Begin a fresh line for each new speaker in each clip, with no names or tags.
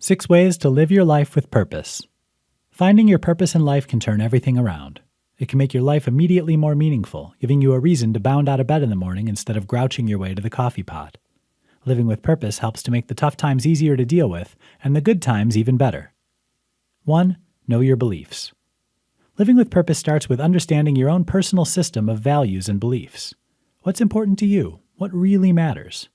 6 ways to live your life with purpose. Finding your purpose in life can turn everything around. It can make your life immediately more meaningful, giving you a reason to bound out of bed in the morning instead of grouching your way to the coffee pot. Living with purpose helps to make the tough times easier to deal with, and the good times even better. 1. Know your beliefs. Living with purpose starts with understanding your own personal system of values and beliefs. What's important to you? What really matters?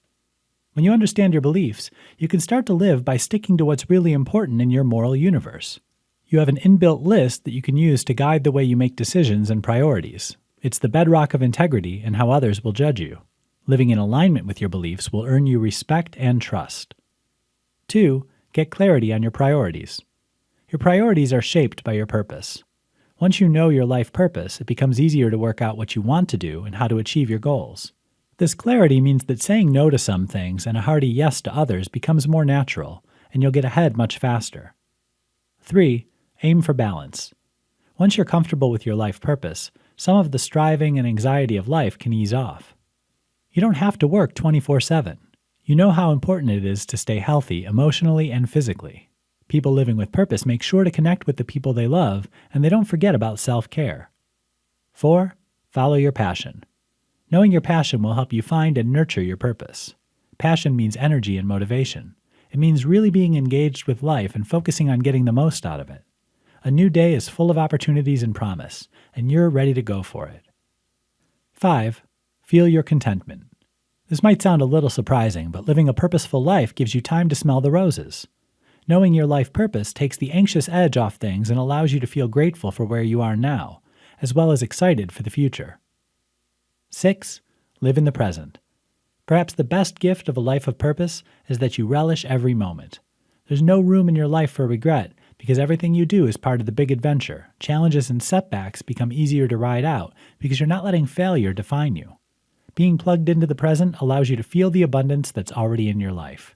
When you understand your beliefs, you can start to live by sticking to what's really important in your moral universe. You have an inbuilt list that you can use to guide the way you make decisions and priorities. It's the bedrock of integrity and how others will judge you. Living in alignment with your beliefs will earn you respect and trust. 2. Get clarity on your priorities. Your priorities are shaped by your purpose. Once you know your life purpose, it becomes easier to work out what you want to do and how to achieve your goals. This clarity means that saying no to some things and a hearty yes to others becomes more natural, and you'll get ahead much faster. 3. Aim for balance. Once you're comfortable with your life purpose, some of the striving and anxiety of life can ease off. You don't have to work 24/7. You know how important it is to stay healthy emotionally and physically. People living with purpose make sure to connect with the people they love, and they don't forget about self-care. 4. Follow your passion. Knowing your passion will help you find and nurture your purpose. Passion means energy and motivation. It means really being engaged with life and focusing on getting the most out of it. A new day is full of opportunities and promise, and you're ready to go for it. 5. Feel your contentment. This might sound a little surprising, but living a purposeful life gives you time to smell the roses. Knowing your life purpose takes the anxious edge off things and allows you to feel grateful for where you are now, as well as excited for the future. 6. Live in the present. Perhaps the best gift of a life of purpose is that you relish every moment. There's no room in your life for regret because everything you do is part of the big adventure. Challenges and setbacks become easier to ride out because you're not letting failure define you. Being plugged into the present allows you to feel the abundance that's already in your life.